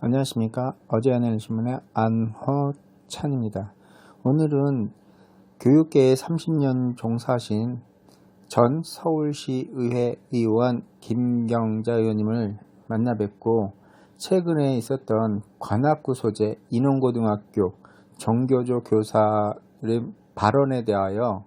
안녕하십니까. 어제하늘신문의 안허찬입니다. 오늘은 교육계에 30년 종사하신 전 서울시의회 의원 김경자 의원님을 만나 뵙고 최근에 있었던 관악구 소재 인원고등학교 정교조 교사의 발언에 대하여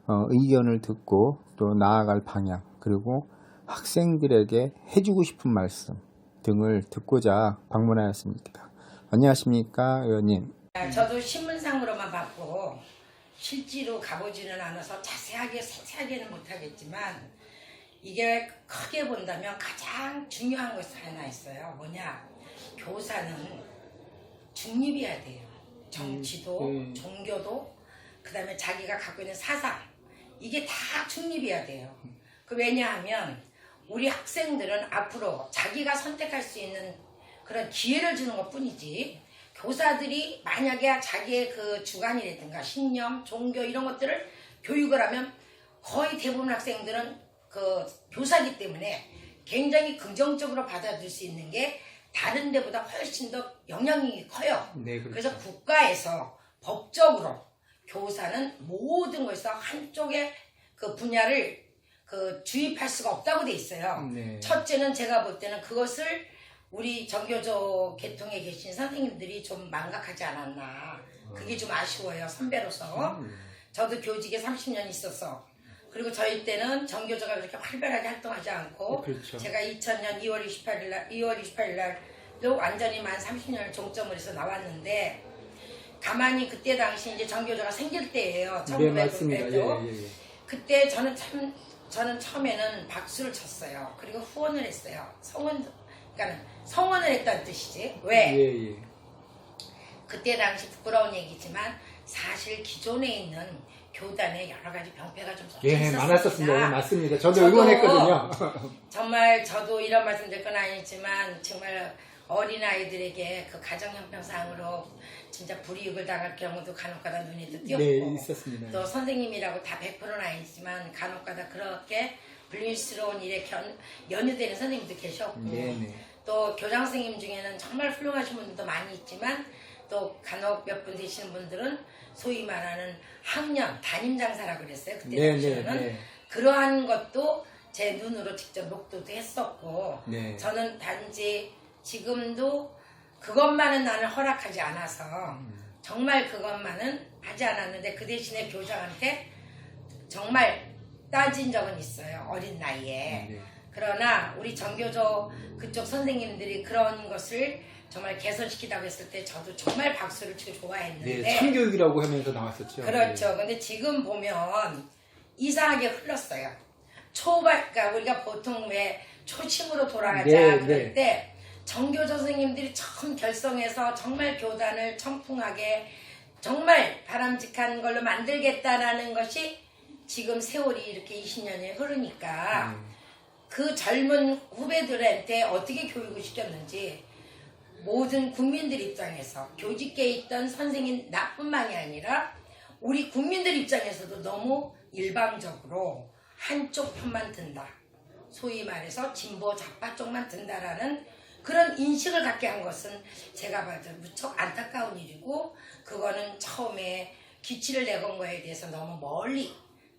의견을 듣고 또 나아갈 방향, 그리고 학생들에게 해주고 싶은 말씀 등을 듣고자 방문하였습니다. 안녕하십니까, 의원님. 저도 신문상으로만 봤고 실제로 가보지는 않아서 자세하게 세세하게는 못하겠지만, 이게 크게 본다면 가장 중요한 것이 하나 있어요. 뭐냐, 교사는 중립이어야 돼요. 정치도 종교도 그 다음에 자기가 갖고 있는 사상, 이게 다 중립이어야 돼요. 왜냐하면 우리 학생들은 앞으로 자기가 선택할 수 있는 그런 기회를 주는 것 뿐이지, 교사들이 만약에 자기의 그 주관이라든가 신념, 종교 이런 것들을 교육을 하면 거의 대부분 학생들은 그 교사이기 때문에 굉장히 긍정적으로 받아들일 수 있는 게 다른 데보다 훨씬 더 영향이 커요. 네, 그렇죠. 그래서 국가에서 법적으로 교사는 모든 것에서 한쪽의 그 분야를 주입할 수가 없다고 돼 있어요. 네. 첫째는 제가 볼 때는 그것을 우리 정교조 계통에 계신 선생님들이 좀 망각하지 않았나. 그게 좀 아쉬워요, 선배로서. 저도 교직에 30년 있었어. 그리고 저희 때는 정교조가 그렇게 활발하게 활동하지 않고, 그렇죠. 제가 2000년 2월 28일 날도 완전히 만 30년을 종점으로 해서 나왔는데, 가만히 그때 당시 이제 정교조가 생길 때예요. 1900년에도. 네, 맞습니다. 예. 그때 저는 처음에는 박수를 쳤어요. 그리고 후원을 했어요. 그러니까 성원을 했다는 뜻이지. 왜? 예. 그때 당시 부끄러운 얘기지만 사실 기존에 있는 교단에 여러 가지 병폐가 좀 섞여 있었습니다. 많았었습니다. 맞습니다. 저도 응원했거든요. 정말 저도 이런 말씀 드릴 건 아니지만, 정말 어린아이들에게 그 가정형평상으로 진짜 불이익을 당할 경우도 간혹가다 눈에도 띄었고, 네, 있었습니다. 또 선생님이라고 다 100%는 아니지만 간혹가다 그렇게 불미스러운 일에 연유되는 선생님도 계셨고, 네네. 또 교장 선생님 중에는 정말 훌륭하신 분들도 많이 있지만, 또 간혹 몇 분 되시는 분들은 소위 말하는 학년 담임장사라고 그랬어요. 그때 당시에는. 그러한 것도 제 눈으로 직접 목도도 했었고, 네. 저는 단지 지금도 그것만은 나는 허락하지 않아서 정말 그것만은 하지 않았는데, 그 대신에 교장한테 정말 따진 적은 있어요, 어린 나이에. 네. 그러나 우리 정교조 그쪽 선생님들이 그런 것을 정말 개선시키다고 했을 때 저도 정말 박수를 치고 좋아했는데, 네, 참교육이라고 하면서 나왔었죠. 그렇죠. 근데 지금 보면 이상하게 흘렀어요. 그러니까 우리가 보통 왜 초심으로 돌아가자 그럴 때 정교조 선생님들이 처음 결성해서 정말 교단을 청풍하게 정말 바람직한 걸로 만들겠다라는 것이 지금 세월이 이렇게 20년이 흐르니까 그 젊은 후배들한테 어떻게 교육을 시켰는지, 모든 국민들 입장에서 교직계에 있던 선생님 나뿐만이 아니라 우리 국민들 입장에서도 너무 일방적으로 한쪽 편만 든다, 소위 말해서 진보 좌파 쪽만 든다라는 그런 인식을 갖게 한 것은 제가 봐도 무척 안타까운 일이고, 그거는 처음에 기치를 내건 거에 대해서 너무 멀리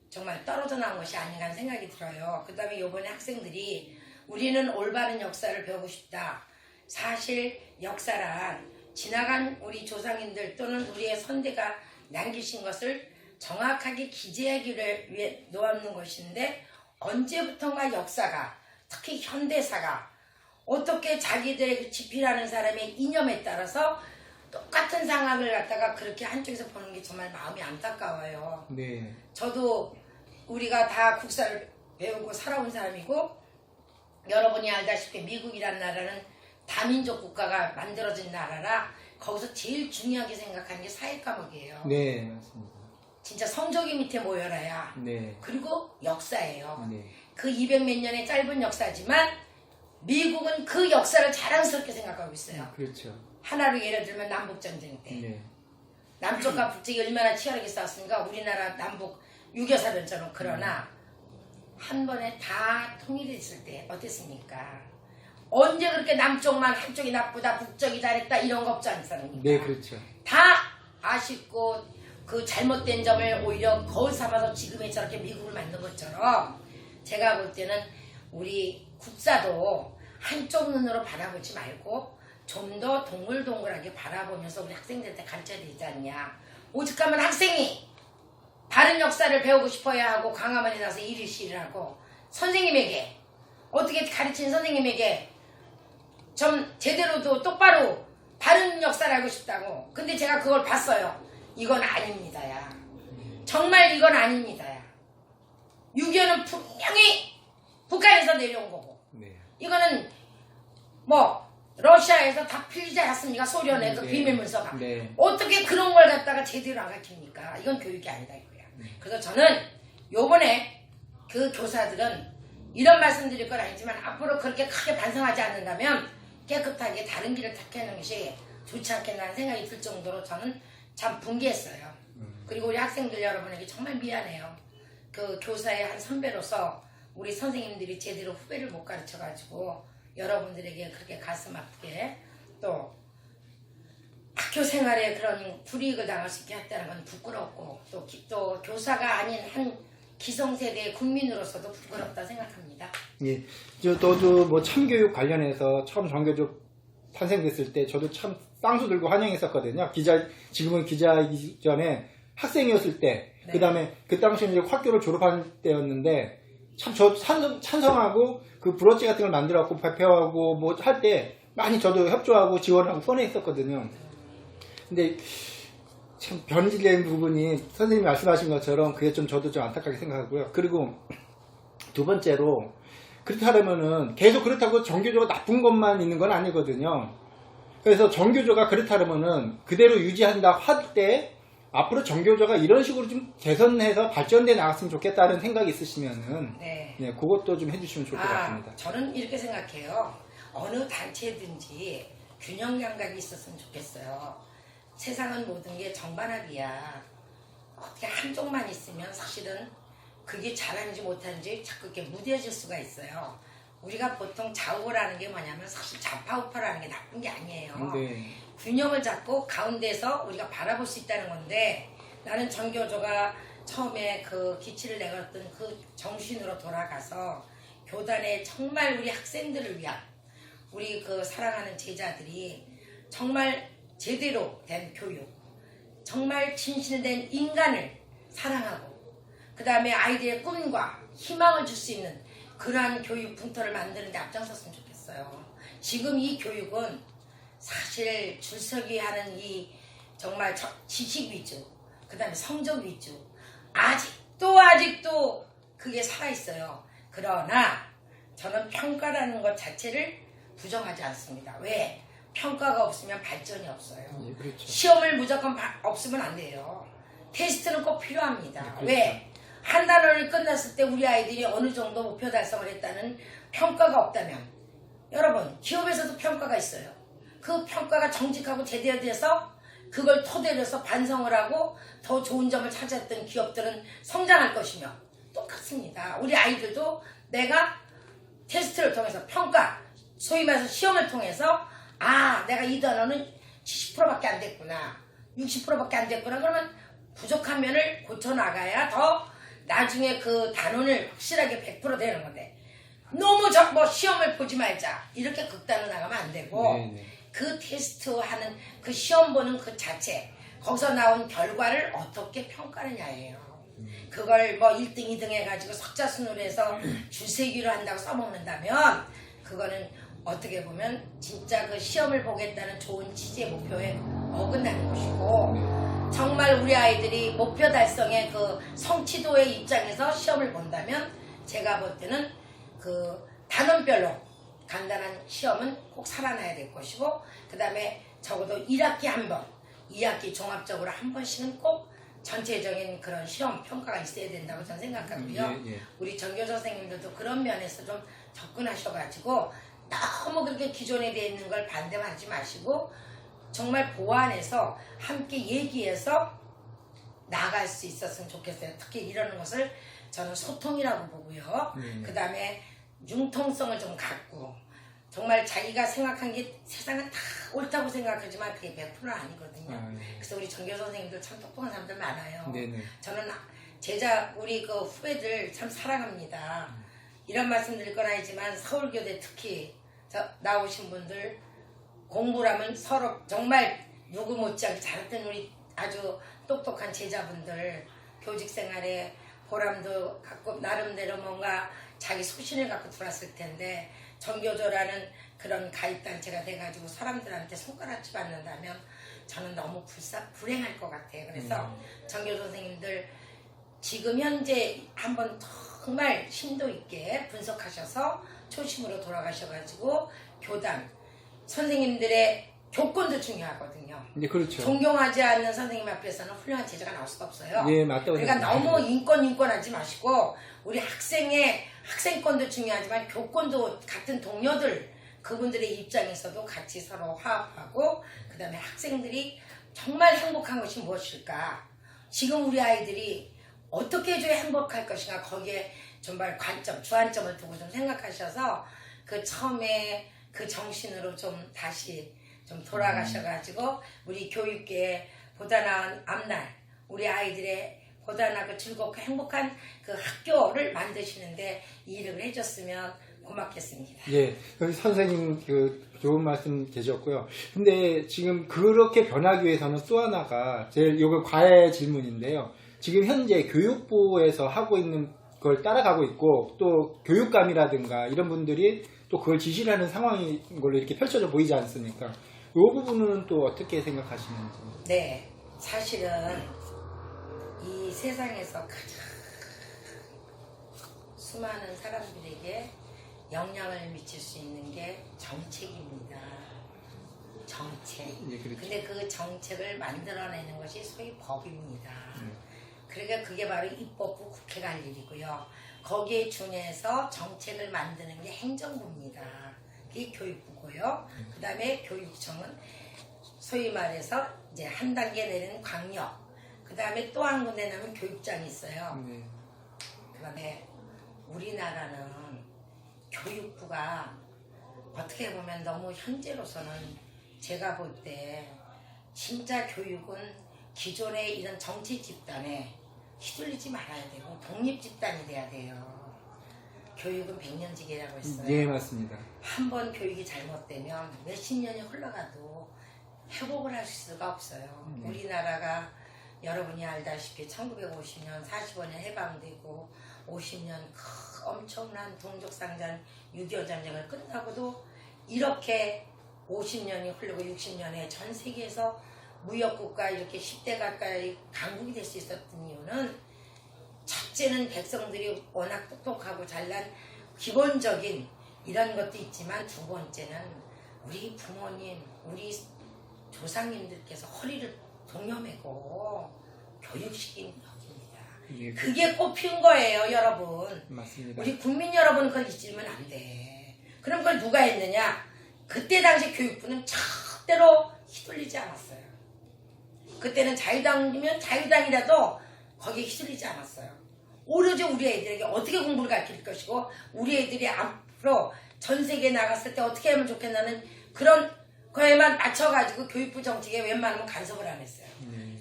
정말 떨어져 나온 것이 아닌가 하는 생각이 들어요. 그 다음에 이번에 학생들이 우리는 올바른 역사를 배우고 싶다. 사실 역사란 지나간 우리 조상님들 또는 우리의 선대가 남기신 것을 정확하게 기재하기를 위해 놓아놓는 것인데, 언제부턴가 역사가, 특히 현대사가 어떻게 자기들의 그 집필하는 사람의 이념에 따라서 똑같은 상황을 갖다가 그렇게 한쪽에서 보는 게 정말 마음이 안타까워요. 네. 저도 우리가 다 국사를 배우고 살아온 사람이고, 여러분이 알다시피 미국이란 나라는 다민족 국가가 만들어진 나라라 거기서 제일 중요하게 생각하는 게 사회 과목이에요. 네, 맞습니다. 진짜 성적이 밑에 모여라야. 네. 그리고 역사예요. 네. 그 200몇 년의 짧은 역사지만 미국은 그 역사를 자랑스럽게 생각하고 있어요. 그렇죠. 하나로 예를 들면 남북전쟁 때. 네. 남쪽과 북쪽이 얼마나 치열하게 싸웠으니까 우리나라 남북 6.25전처럼. 그러나 한 번에 다 통일했을 때 어땠습니까? 언제 그렇게 남쪽만 한쪽이 나쁘다 북쪽이 잘했다 이런 거 없지 않습니까? 네, 그렇죠. 다 아쉽고 그 잘못된 점을 오히려 거울 삼아서 지금의 저렇게 미국을 만든 것처럼 제가 볼 때는 우리 국사도 한쪽 눈으로 바라보지 말고 좀 더 동글동글하게 바라보면서 우리 학생들한테 가르쳐야 되지 않냐. 오죽하면 학생이 다른 역사를 배우고 싶어야 하고 광화문에 가서 일일시를 하고 선생님에게 어떻게 가르친 선생님에게 좀 제대로도 똑바로 다른 역사를 알고 싶다고. 근데 제가 그걸 봤어요. 이건 아닙니다야. 정말 이건 아닙니다야. 6.25는 분명히 북한에서 내려온 거고 네. 이거는 뭐 러시아에서 다 풀리지 않았습니까? 소련의 그 네. 비밀 문서가. 네. 어떻게 그런 걸 갖다가 제대로 안 가르칩니까? 이건 교육이 아니다 이거야. 그래서 저는 요번에 그 교사들은 이런 말씀 드릴 건 아니지만 앞으로 그렇게 크게 반성하지 않는다면 깨끗하게 다른 길을 택하는 것이 좋지 않겠다는 생각이 들 정도로 저는 참 분개했어요. 그리고 우리 학생들 여러분에게 정말 미안해요. 그 교사의 한 선배로서 우리 선생님들이 제대로 후배를 못 가르쳐가지고 여러분들에게 그렇게 가슴 아프게 또 학교 생활에 그런 불이익을 당할 수 있게 했다는 건 부끄럽고 또 교사가 아닌 한 기성세대의 국민으로서도 부끄럽다 생각합니다. 예. 저도 뭐 참교육 관련해서 처음 정교조 탄생됐을 때 저도 참 쌍수 들고 환영했었거든요. 지금은 기자이기 전에 학생이었을 때, 네. 그 다음에 그 당시에 이제 학교를 졸업한 때였는데, 참 저 찬성하고 그 브로치 같은 걸 만들어갖고 발표하고 뭐 할 때 많이 저도 협조하고 지원하고 선회했었거든요. 근데 참 변질된 부분이 선생님이 말씀하신 것처럼 그게 좀 저도 좀 안타깝게 생각하고요. 그리고 두 번째로 그렇다면은 계속 그렇다고 정교조가 나쁜 것만 있는 건 아니거든요. 그래서 정교조가 그렇다면은 그대로 유지한다 할 때 앞으로 정교조가 이런 식으로 좀 개선해서 발전돼 나갔으면 좋겠다는 생각이 있으시면은 네. 네, 그것도 좀 해주시면 좋을 것 같습니다. 저는 이렇게 생각해요. 어느 단체든지 균형 감각이 있었으면 좋겠어요. 세상은 모든 게 정반합이야. 어떻게 한쪽만 있으면 사실은 그게 잘하는지 못하는지 자꾸 이렇게 무뎌질 수가 있어요. 우리가 보통 좌우라는 게 뭐냐면 사실 좌파우파라는 게 나쁜 게 아니에요. 네. 균형을 잡고 가운데서 우리가 바라볼 수 있다는 건데 나는 정교조가 처음에 그 기치를 내걸었던 그 정신으로 돌아가서 교단에 정말 우리 학생들을 위한 우리 그 사랑하는 제자들이 정말 제대로 된 교육, 정말 진실된 인간을 사랑하고 그 다음에 아이들의 꿈과 희망을 줄 수 있는 그러한 교육 분토를 만드는 데 앞장섰으면 좋겠어요. 지금 이 교육은 사실 줄서기 하는 이 정말 지식 위주, 그 다음에 성적 위주, 아직도 그게 살아있어요. 그러나 저는 평가라는 것 자체를 부정하지 않습니다. 왜? 평가가 없으면 발전이 없어요. 예, 그렇죠. 시험을 무조건 없으면 안 돼요. 테스트는 꼭 필요합니다. 네, 그렇죠. 왜? 한 단원을 끝났을 때 우리 아이들이 어느 정도 목표 달성을 했다는 평가가 없다면 여러분 기업에서도 평가가 있어요. 그 평가가 정직하고 제대로 돼서 그걸 토대로 해서 반성을 하고 더 좋은 점을 찾았던 기업들은 성장할 것이며 똑같습니다. 우리 아이들도 내가 테스트를 통해서 평가, 소위 말해서 시험을 통해서 내가 이 단원은 70%밖에 안 됐구나, 60%밖에 안 됐구나. 그러면 부족한 면을 고쳐나가야 더 나중에 그 단원을 확실하게 100% 되는 건데 너무 뭐 시험을 보지 말자 이렇게 극단으로 나가면 안 되고 네네. 그 테스트하는 그 시험 보는 그 자체 거기서 나온 결과를 어떻게 평가하느냐예요. 그걸 뭐 1등, 2등 해가지고 석자순으로 해서 주세기로 한다고 써먹는다면 그거는 어떻게 보면 진짜 그 시험을 보겠다는 좋은 취지의 목표에 어긋나는 것이고 정말 우리 아이들이 목표 달성의 그 성취도의 입장에서 시험을 본다면 제가 볼 때는 그 단원별로 간단한 시험은 꼭 살아나야 될 것이고 그 다음에 적어도 1학기 한 번, 2학기 종합적으로 한 번씩은 꼭 전체적인 그런 시험 평가가 있어야 된다고 저는 생각하고요. 예. 우리 정교 선생님들도 그런 면에서 좀 접근하셔가지고 너무 그렇게 기존에 돼 있는 걸 반대만 하지 마시고 정말 보완해서 함께 얘기해서 나아갈 수 있었으면 좋겠어요. 특히 이러는 것을 저는 소통이라고 보고요. 그 다음에 융통성을 좀 갖고 정말 자기가 생각한 게 세상은 다 옳다고 생각하지만 그게 100%는 아니거든요. 네. 그래서 우리 정교 선생님들 참 똑똑한 사람들 많아요. 네네. 저는 우리 그 후배들 참 사랑합니다. 이런 말씀 드릴 건 아니지만 서울교대 특히 나오신 분들 공부라면 서로 정말 누구 못지않게 잘했던 우리 아주 똑똑한 제자분들 교직 생활에 보람도 갖고 나름대로 뭔가 자기 소신을 갖고 들어왔을 텐데 정교조라는 그런 가입단체가 돼가지고 사람들한테 손가락질 받는다면 저는 너무 불행할 것 같아요. 그래서 정교 선생님들 지금 현재 한번 정말 심도 있게 분석하셔서 초심으로 돌아가셔가지고 교단 선생님들의 교권도 중요하거든요. 네, 그렇죠. 존경하지 않는 선생님 앞에서는 훌륭한 제자가 나올 수가 없어요. 예, 맞다고 그러니까 생각합니다. 너무 인권하지 마시고 우리 학생권도 중요하지만 교권도 같은 동료들 그분들의 입장에서도 같이 서로 화합하고 그 다음에 학생들이 정말 행복한 것이 무엇일까? 지금 우리 아이들이 어떻게 해줘야 행복할 것인가? 거기에 정말 주안점을 두고 좀 생각하셔서 그 처음에 그 정신으로 좀 다시 좀 돌아가셔가지고 우리 교육계에 보다 나은 앞날 우리 아이들의 보다 나고 즐겁고 행복한 그 학교를 만드시는데 이력을 해줬으면 고맙겠습니다. 예, 여기 선생님 좋은 말씀 계셨고요. 근데 지금 그렇게 변하기 위해서는 또 하나가 이거 과외 질문인데요. 지금 현재 교육부에서 하고 있는 걸 따라가고 있고 또 교육감이라든가 이런 분들이 또 그걸 지시를 하는 상황인 걸로 이렇게 펼쳐져 보이지 않습니까? 이 부분은 또 어떻게 생각하시는지? 네, 사실은 이 세상에서 가장 수많은 사람들에게 영향을 미칠 수 있는 게 정책입니다. 정책. 예, 그렇죠. 근데 그 정책을 만들어내는 것이 소위 법입니다. 그러니까 그게 바로 입법부 국회가 할 일이고요. 거기에 준해서 정책을 만드는 게 행정부입니다. 그게 교육부고요. 그 다음에 교육청은 소위 말해서 이제 한 단계 내리는 광역. 그 다음에 또 한 군데 나면 교육장이 있어요. 네. 그 다음에 우리나라는 교육부가 어떻게 보면 너무 현재로서는 제가 볼 때 진짜 교육은 기존의 이런 정치 집단에 휘둘리지 말아야 되고 독립 집단이 돼야 돼요. 교육은 백년지기라고 했어요. 예, 맞습니다. 한 번 교육이 잘못되면 몇십 년이 흘러가도 회복을 할 수가 없어요. 우리나라가 여러분이 알다시피 1950년 45년 해방되고 50년 엄청난 동족상전 6.25 전쟁을 끝나고도 이렇게 50년이 흐르고 60년에 전 세계에서 무역국가 이렇게 10대 가까이 강국이 될 수 있었던 이유는 첫째는 백성들이 워낙 똑똑하고 잘난 기본적인 이런 것도 있지만 두 번째는 우리 부모님, 우리 조상님들께서 허리를 동여매고 교육시킨 덕입니다. 예, 그게 꼽힌 거예요, 여러분. 맞습니다. 우리 국민 여러분 그걸 잊으면 안 돼. 그럼 그걸 누가 했느냐? 그때 당시 교육부는 절대로 휘둘리지 않았어요. 그때는 자유당이면 자유당이라도 거기에 휘둘리지 않았어요. 오로지 우리 애들에게 어떻게 공부를 가르칠 것이고 우리 애들이 앞으로 전 세계에 나갔을 때 어떻게 하면 좋겠나는 그런 거에만 맞춰가지고 교육부 정책에 웬만하면 간섭을 안 했어요.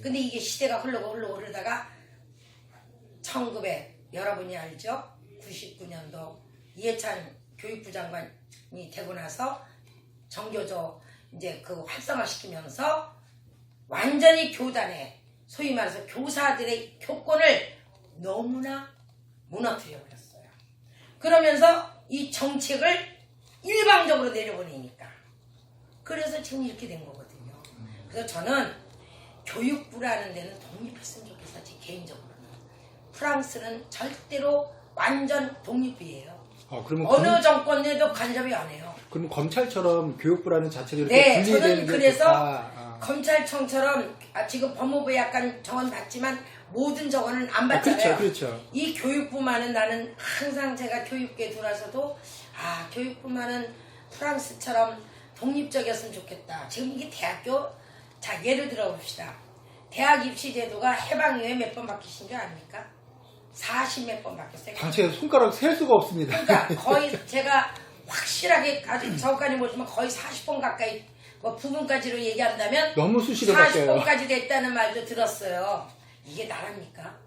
근데 이게 시대가 흐르고 흐르다가 여러분이 알죠? 99년도 이해찬 교육부 장관이 되고 나서 정교조 이제 그 활성화시키면서 완전히 교단에 소위 말해서 교사들의 교권을 너무나 무너뜨려 버렸어요. 그러면서 이 정책을 일방적으로 내려보내니까 그래서 지금 이렇게 된 거거든요. 그래서 저는 교육부라는 데는 독립했으면 좋겠어요. 제 개인적으로는. 프랑스는 절대로 완전 독립이에요. 그러면 어느 정권에도 간섭이 안 해요. 그럼 검찰처럼 교육부라는 자체를 이렇게 네, 분리되는 저는 게 그래서 좋다. 검찰청처럼 지금 법무부에 약간 정원 받지만 모든 정원은 안 받잖아요. 그렇죠. 이 교육부만은 나는 항상 제가 교육계에 들어와서도 교육부만은 프랑스처럼 독립적이었으면 좋겠다. 지금 이게 대학교 예를 들어 봅시다. 대학 입시 제도가 해방 이후에 몇 번 바뀌신 줄 아닙니까? 40몇 번 바뀌었어요. 당시에 손가락 셀 수가 없습니다. 그러니까 거의 제가 확실하게 아주 저까지 보시면 거의 40번 가까이 뭐 부분까지로 얘기한다면 너무 수시로 바뀌어요. 40번까지 됐다는 말도 들었어요. 이게 나랍니까?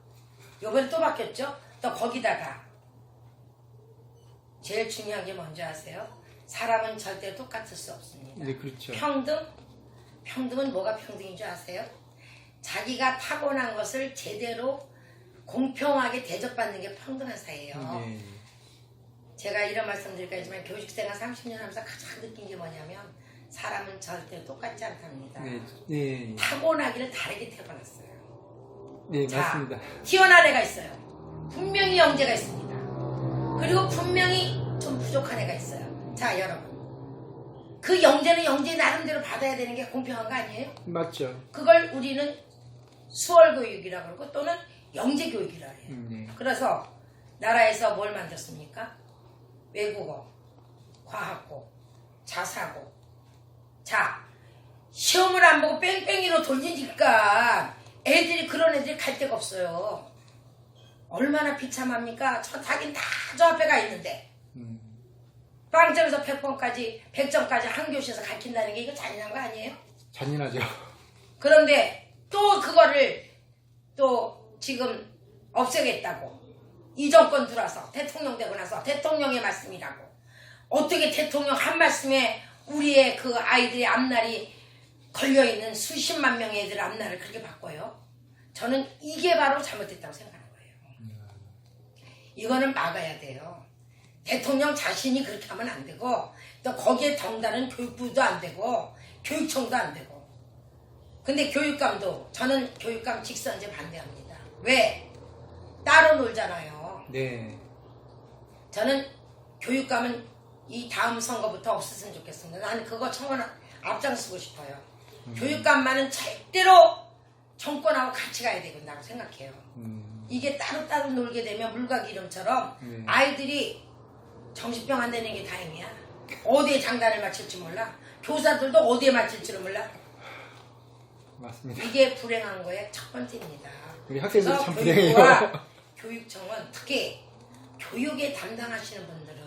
요번에 또 바뀌었죠? 또 거기다가 제일 중요한 게 뭔지 아세요? 사람은 절대 똑같을 수 없습니다. 네, 그렇죠. 평등은 뭐가 평등인 줄 아세요? 자기가 타고난 것을 제대로 공평하게 대접받는 게 평등한 사회예요. 네. 제가 이런 말씀 드릴까 하지만 교직생활 30년 하면서 가장 느낀 게 뭐냐면 사람은 절대 똑같지 않답니다. 네, 네, 타고나기를 다르게 태어났어요. 네, 자, 맞습니다. 튀어난 애가 있어요. 분명히 영재가 있습니다. 그리고 분명히 좀 부족한 애가 있어요. 자, 여러분. 그 영재는 영재 나름대로 받아야 되는 게 공평한 거 아니에요? 맞죠. 그걸 우리는 수월교육이라고 그러고 또는 영재교육이라고 해요. 네. 그래서 나라에서 뭘 만들었습니까? 외국어, 과학고, 자사고. 자, 시험을 안 보고 뺑뺑이로 돌리니까 그런 애들이 갈 데가 없어요. 얼마나 비참합니까? 저 자긴 다 저 앞에 가 있는데 빵점에서 100점까지 한 교시에서 가르친다는 게 이거 잔인한 거 아니에요? 잔인하죠. 그런데 또 그거를 또 지금 없애겠다고 이 정권 들어서 대통령 되고 나서 대통령의 말씀이라고 어떻게 대통령 한 말씀에 우리의 그 아이들의 앞날이 걸려있는 수십만 명의 애들 앞날을 그렇게 바꿔요? 저는 이게 바로 잘못됐다고 생각하는 거예요. 이거는 막아야 돼요. 대통령 자신이 그렇게 하면 안 되고 또 거기에 덩달은 교육부도 안 되고 교육청도 안 되고 근데 교육감도 저는 교육감 직선제 반대합니다. 왜? 따로 놀잖아요. 네. 저는 교육감은 이 다음 선거부터 없었으면 좋겠습니다. 나는 그거 청원 앞장서고 싶어요. 교육감만은 절대로 정권하고 같이 가야 되겠다고 생각해요. 이게 따로따로 놀게 되면 물과 기름처럼 아이들이 정신병 안 되는 게 다행이야. 어디에 장단을 맞출지 몰라. 교사들도 어디에 맞출지를 몰라. 맞습니다. 이게 불행한 거의 첫 번째입니다. 우리 학생들 그래서 참 불행해요. 교육부와 교육청은 특히 교육에 담당하시는 분들은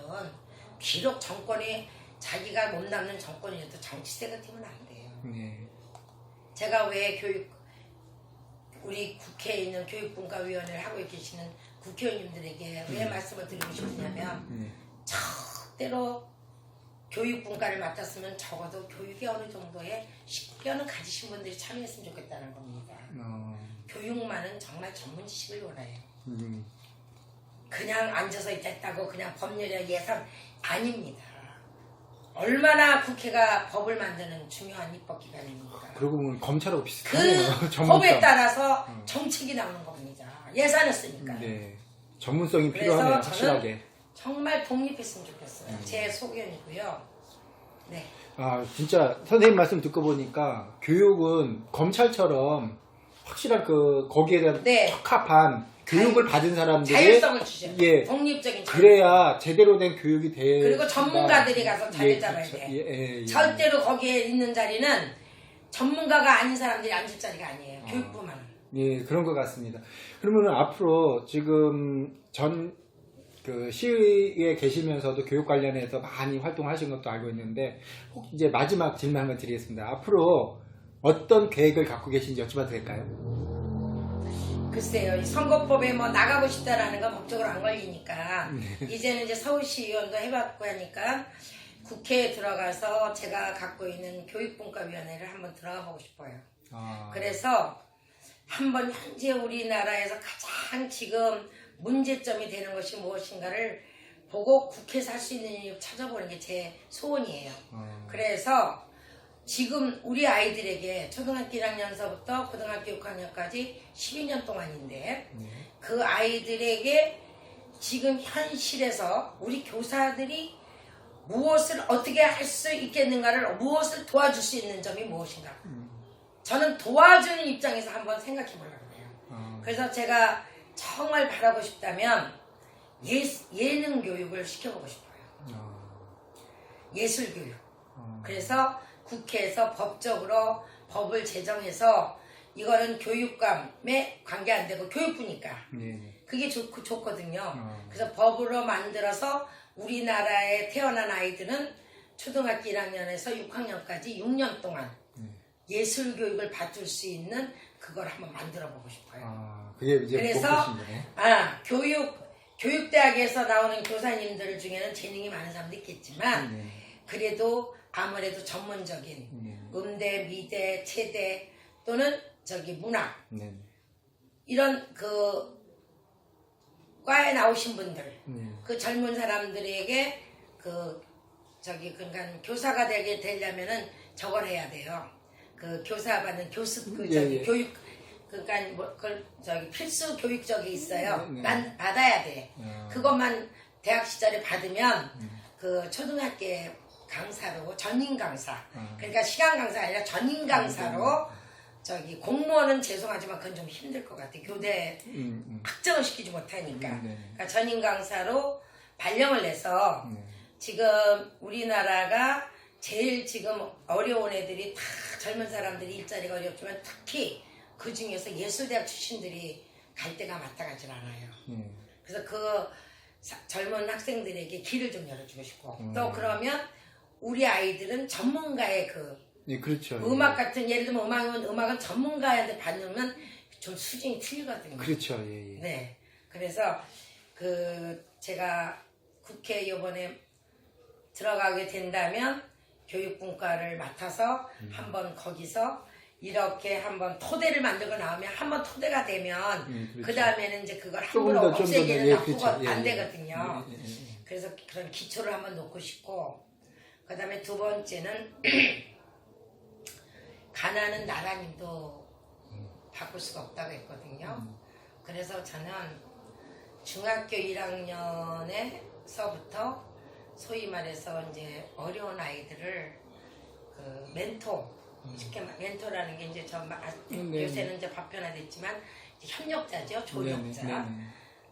비록 정권이 자기가 몸담는 정권이어도 정치세 같으면 안 돼요. 네. 제가 왜 우리 국회에 있는 교육분과위원회를 하고 계시는 국회의원님들에게 왜 말씀을 드리고 싶으냐면 절대로 교육분과를 맡았으면 적어도 교육에 어느 정도의 식견을 가지신 분들이 참여했으면 좋겠다는 겁니다. 교육만은 정말 전문 지식을 원해요. 그냥 앉아서 있다고 그냥 법률이나 예산 아닙니다. 얼마나 국회가 법을 만드는 중요한 입법기관입니까? 그러고 보면 검찰하고 비슷하네요. 그 법에 따라서 정책이 나오는 겁니다. 예산을 쓰니까. 네. 전문성이 그래서 필요하네요. 저는 확실하게. 정말 독립했으면 좋겠어요. 제 소견이고요. 네. 아, 진짜 선생님 말씀 듣고 보니까 교육은 검찰처럼 확실한 거기에 대한 네. 적합한 교육을 받은 사람들이 자율성을 주죠. 예. 독립적인 자율성. 그래야 제대로 된 교육이 돼. 그리고 전문가들이 가서 자리 잡아야 그렇죠. 돼. 예. 절대로 거기에 있는 자리는 전문가가 아닌 사람들이 앉을 자리가 아니에요. 교육부만. 예, 그런 것 같습니다. 그러면은 앞으로 지금 시의에 계시면서도 교육 관련해서 많이 활동하신 것도 알고 있는데, 혹 이제 마지막 질문 한번 드리겠습니다. 앞으로 어떤 계획을 갖고 계신지 여쭤봐도 될까요? 글쎄요, 이 선거법에 뭐 나가고 싶다라는 건 법적으로 안 걸리니까 이제는 이제 서울시 의원도 해봤고 하니까 국회에 들어가서 제가 갖고 있는 교육분과위원회를 한번 들어가 보고 싶어요. 그래서 한번 현재 우리나라에서 가장 지금 문제점이 되는 것이 무엇인가를 보고 국회에서 할 수 있는 일을 찾아보는 게 제 소원이에요. 그래서 지금 우리 아이들에게 초등학교 1학년서부터 고등학교 6학년까지 12년 동안인데 그 아이들에게 지금 현실에서 우리 교사들이 무엇을 어떻게 할 수 있겠는가를 무엇을 도와줄 수 있는 점이 무엇인가 저는 도와주는 입장에서 한번 생각해 보려고 해요. 그래서 제가 정말 바라고 싶다면 예능 교육을 시켜보고 싶어요. 예술 교육. 그래서 국회에서 법적으로 법을 제정해서 이거는 교육감에 관계 안 되고 교육부니까 그게 좋거든요. 그래서 법으로 만들어서 우리나라에 태어난 아이들은 초등학교 1학년에서 6학년까지 6년 동안 예술 교육을 받을 수 있는 그걸 한번 만들어 보고 싶어요. 아, 그게 이제 그래서 목표신 거네. 교육대학에서 나오는 교사님들 중에는 재능이 많은 사람도 있겠지만 그래도 아무래도 전문적인 음대, 미대, 체대 또는 저기 문학 이런 그 과에 나오신 분들 그 젊은 사람들에게 그러니까 교사가 되려면은 저걸 해야 돼요. 그 교사 받는 교육 그러니까 뭐 그걸 필수 교육적이 있어요. 난 받아야 돼. 그것만 대학 시절에 받으면 그 초등학교 강사로 전임 강사. 그러니까 시간 강사가 아니라 전임 강사로 공무원은 죄송하지만 그건 좀 힘들 것 같아. 교대 확정을 시키지 못하니까. 그러니까 전임 강사로 발령을 내서 지금 우리나라가 제일 지금 어려운 애들이 다 젊은 사람들이 일자리가 어렵지만 특히 그 중에서 예술대학 출신들이 갈 데가 마땅하진 않아요. 그래서 그 젊은 학생들에게 길을 좀 열어주고 싶고 또 그러면 우리 아이들은 전문가의 그렇죠. 음악 같은 예를 들면 음악은 전문가한테 받으면 좀 수준이 틀리거든요. 그렇죠. 네. 그래서 제가 국회에 이번에 들어가게 된다면 교육분과를 맡아서 한번 거기서 이렇게 한번 토대를 만들고 나오면 한번 토대가 되면 그렇죠. 그 다음에는 이제 그걸 조금 함부로 더, 좀 없애기는 더, 그렇죠. 안 되거든요. 예. 그래서 그런 기초를 한번 놓고 싶고 그 다음에 두 번째는 가난은 나라님도 바꿀 수가 없다고 했거든요. 그래서 저는 중학교 1학년에서부터 소위 말해서 이제 어려운 아이들을 쉽게 멘토라는 게 이제 요새는 이제 파편화됐지만 협력자죠, 조력자.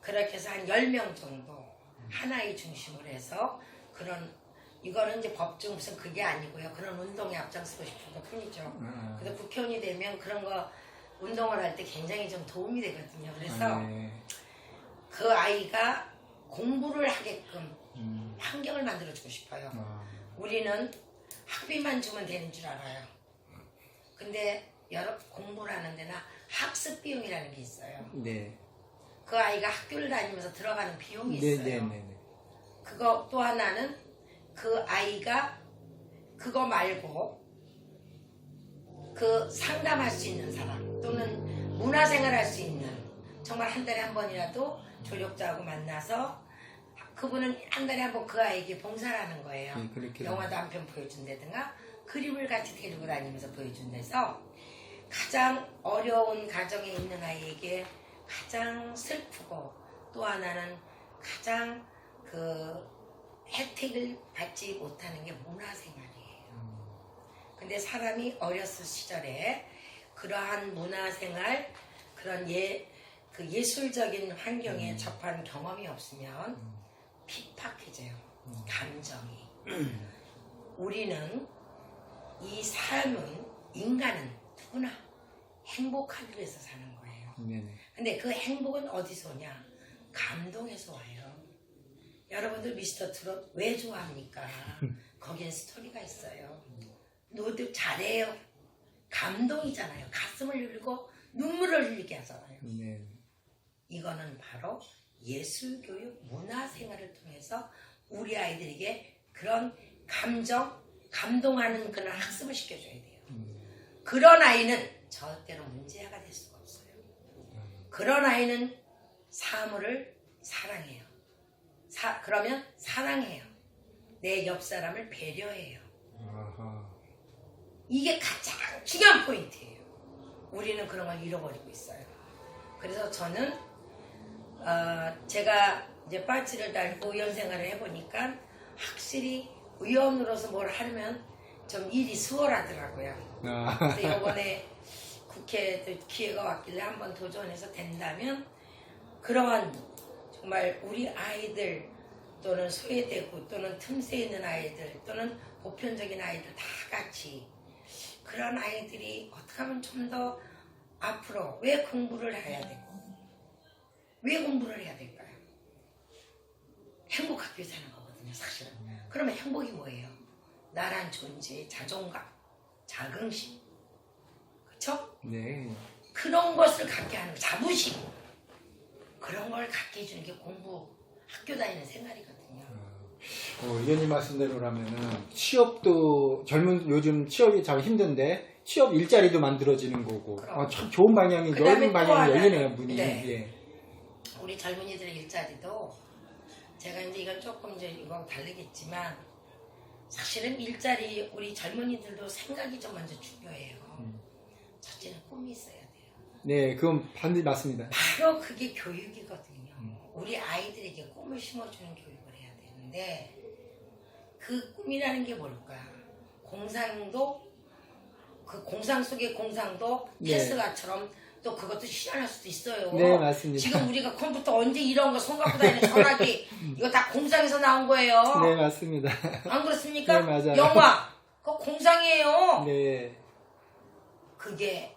그렇게 해서 한 10명 정도 하나의 중심으로 해서 이거는 이제 법정 무슨 그게 아니고요. 그런 운동에 앞장서고 싶은 것 뿐이죠. 그래서 국회의원이 되면 그런 거 운동을 할 때 굉장히 좀 도움이 되거든요. 그래서 그 아이가 공부를 하게끔 환경을 만들어주고 싶어요. 우리는 학비만 주면 되는 줄 알아요. 근데 공부를 하는 데나 학습 비용이라는 게 있어요. 그 아이가 학교를 다니면서 들어가는 비용이 있어요. 그거 또 하나는 그 아이가 그거 말고 상담할 수 있는 사람 또는 문화생활 할 수 있는 정말 한 달에 한 번이라도 조력자하고 만나서 그분은 한 달에 한 번 그 아이에게 봉사를 하는 거예요. 영화도 한 편 보여준다든가 그림을 같이 데리고 다니면서 보여준다해서 가장 어려운 가정에 있는 아이에게 가장 슬프고 또 하나는 가장 혜택을 받지 못하는 게 문화생활이에요. 근데 사람이 어렸을 시절에 그러한 문화생활 그런 예술적인 환경에 접한 경험이 없으면 핍박해져요. 감정이. 우리는 이 삶은 인간은 누구나 행복하기 위해서 사는 거예요. 근데 그 행복은 어디서 오냐? 감동에서 와요. 여러분들 미스터 트롯 왜 좋아합니까? 거기엔 스토리가 있어요. 너도 잘해요. 감동이잖아요. 가슴을 흘리고 눈물을 흘리게 하잖아요. 이거는 바로 예술교육, 문화생활을 통해서 우리 아이들에게 그런 감동하는 그런 학습을 시켜줘야 돼요. 그런 아이는 절대로 문제아가 될 수가 없어요. 그런 아이는 사물을 사랑해요. 그러면 사랑해요. 내 옆 사람을 배려해요. 이게 가장 중요한 포인트예요. 우리는 그런 걸 잃어버리고 있어요. 그래서 저는 제가 이제 빠치를 달고 의원 생활을 해보니까 확실히 의원으로서 뭘 하면 좀 일이 수월하더라고요. 그래서 이번에 국회에 기회가 왔길래 한번 도전해서 된다면 그러한 정말 우리 아이들 또는 소외되고 또는 틈새 있는 아이들 또는 보편적인 아이들 다 같이 그런 아이들이 어떻게 하면 좀 더 앞으로 왜 공부를 해야 되고 왜 공부를 해야 될까요? 행복하기 위해서 하는 거거든요. 그러면 행복이 뭐예요? 나란 존재, 자존감, 자긍심, 그렇죠? 네. 그런 것을 갖게 하는 자부심, 그런 걸 갖게 해주는 게 공부, 학교 다니는 생활이거든요. 의원님 말씀대로라면은 취업도 요즘 취업이 참 힘든데 취업 일자리도 만들어지는 거고 참 좋은 방향이 넓은 방향이 열리네요 문이. 네. 예. 우리 젊은이들의 일자리도 제가 이제 이건 조금 이제 이거하고 다르겠지만 사실은 일자리 우리 젊은이들도 생각이 좀 먼저 중요해요. 첫째는 꿈이 있어야 돼요. 네, 그건 반드시 맞습니다. 바로 그게 교육이거든요. 우리 아이들에게 꿈을 심어주는 교육을 해야 되는데 그 꿈이라는 게 뭘까? 공상도 그 공상 속의 공상도 네. 테슬라처럼 또 그것도 실현할 수도 있어요. 네, 맞습니다. 지금 우리가 컴퓨터 언제 이런 거 손 갖고 다니는 전화기 이거 다 공상에서 나온 거예요. 네, 맞습니다. 안 그렇습니까? 네, 맞아요. 영화 그거 공상이에요. 네. 그게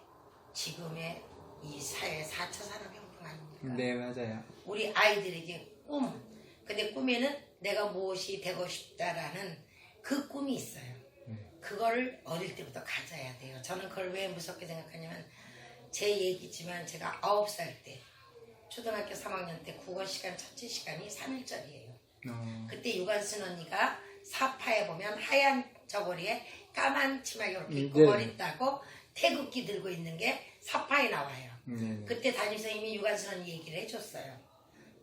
지금의 이 사회 4차 산업혁명 아닙니까? 네, 맞아요. 우리 아이들에게 꿈. 근데 꿈에는 내가 무엇이 되고 싶다라는 그 꿈이 있어요. 그거를 어릴 때부터 가져야 돼요. 저는 그걸 왜 무섭게 생각하냐면 제 얘기지만 제가 9살 때 초등학교 3학년 때 국어 시간 첫째 시간이 3일절이에요. 그때 유관순 언니가 사파에 보면 하얀 저고리에 까만 치마 이렇게 입고 네. 머리 따고 태극기 들고 있는 게 사파에 나와요. 네. 그때 담임선생님이 유관순 언니 얘기를 해줬어요.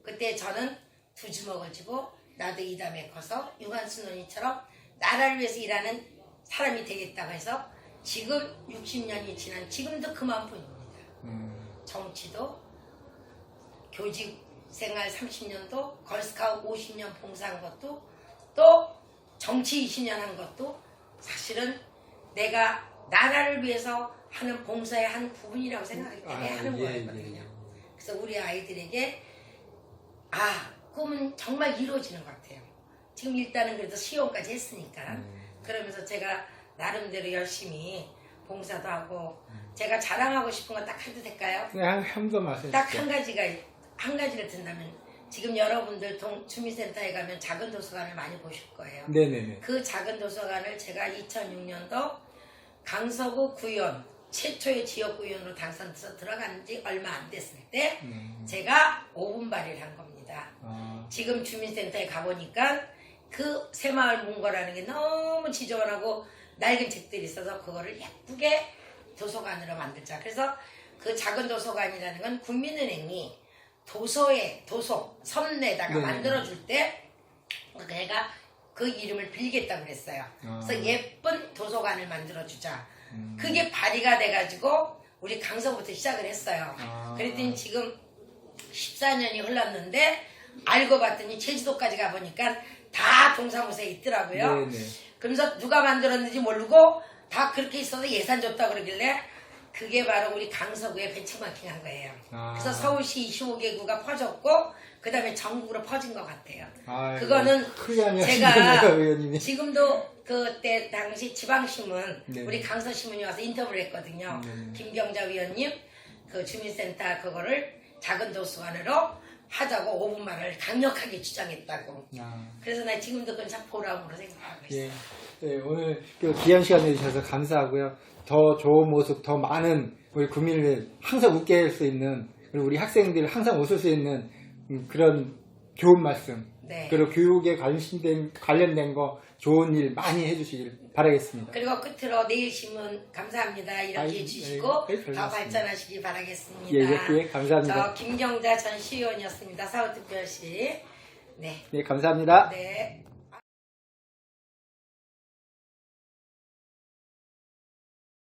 그때 저는 2주먹을 쥐고 나도 이 다음에 커서 유관순 언니처럼 나라를 위해서 일하는 사람이 되겠다고 해서 지금 60년이 지난 지금도 그만뿐입니다. 정치도 교직 생활 30년도 걸스카우트 50년 봉사한 것도 또 정치 20년 한 것도 사실은 내가 나라를 위해서 하는 봉사의 한 부분이라고 생각하기 때문에 하는 거거든요. 그래서 우리 아이들에게 꿈은 정말 이루어지는 것 같아요. 지금 일단은 그래도 시험까지 했으니까 그러면서 제가 나름대로 열심히 봉사도 하고 제가 자랑하고 싶은 거 딱 해도 될까요? 네, 한 번 말씀해 딱 주시죠. 한 가지를 든다면 지금 여러분들 주민센터에 가면 작은 도서관을 많이 보실 거예요. 네네네. 그 작은 도서관을 제가 2006년도 강서구 구의원 최초의 지역구의원으로 당선돼서 들어간 지 얼마 안 됐을 때 제가 5분 발의를 한 겁니다. 지금 주민센터에 가보니까 그 새마을 문고라는 게 너무 지저분하고 낡은 책들이 있어서 그거를 예쁘게 도서관으로 만들자. 그래서 그 작은 도서관이라는 건 국민은행이 도서 선내다가 네네. 만들어줄 때 내가 그 이름을 빌리겠다고 그랬어요. 그래서 예쁜 도서관을 만들어주자. 그게 발의가 돼가지고 우리 강서부터 시작을 했어요. 그랬더니 지금 14년이 흘렀는데 알고 봤더니 제주도까지 가보니까 다 동사무소에 있더라고요. 네네. 그러면서 누가 만들었는지 모르고 다 그렇게 있어서 예산 줬다 그러길래 그게 바로 우리 강서구에 벤치마킹 한 거예요. 그래서 서울시 25개구가 퍼졌고 그 다음에 전국으로 퍼진 것 같아요. 그거는 제가 지금도 그때 당시 지방신문 네. 우리 강서신문이 와서 인터뷰를 했거든요. 김경자 위원님 그 주민센터 그거를 작은 도서관으로 하자고 5분만을 강력하게 주장했다고. 그래서 나 지금도 그건 참 보람으로 생각하고 있어요. 예. 네, 오늘 귀한 시간 내주셔서 감사하고요. 더 좋은 모습, 더 많은 우리 국민을 항상 웃게 할 수 있는, 그리고 우리 학생들 항상 웃을 수 있는 그런 좋은 말씀, 네. 그리고 교육에 관련된 거 좋은 일 많이 해주시길 바라겠습니다. 그리고 끝으로 내일신문 감사합니다 이렇게 해주시고 더 발전하시길 바라겠습니다. 예, 감사합니다. 저 김경자 전 시의원이었습니다. 서울특별시. 네. 네, 감사합니다. 네.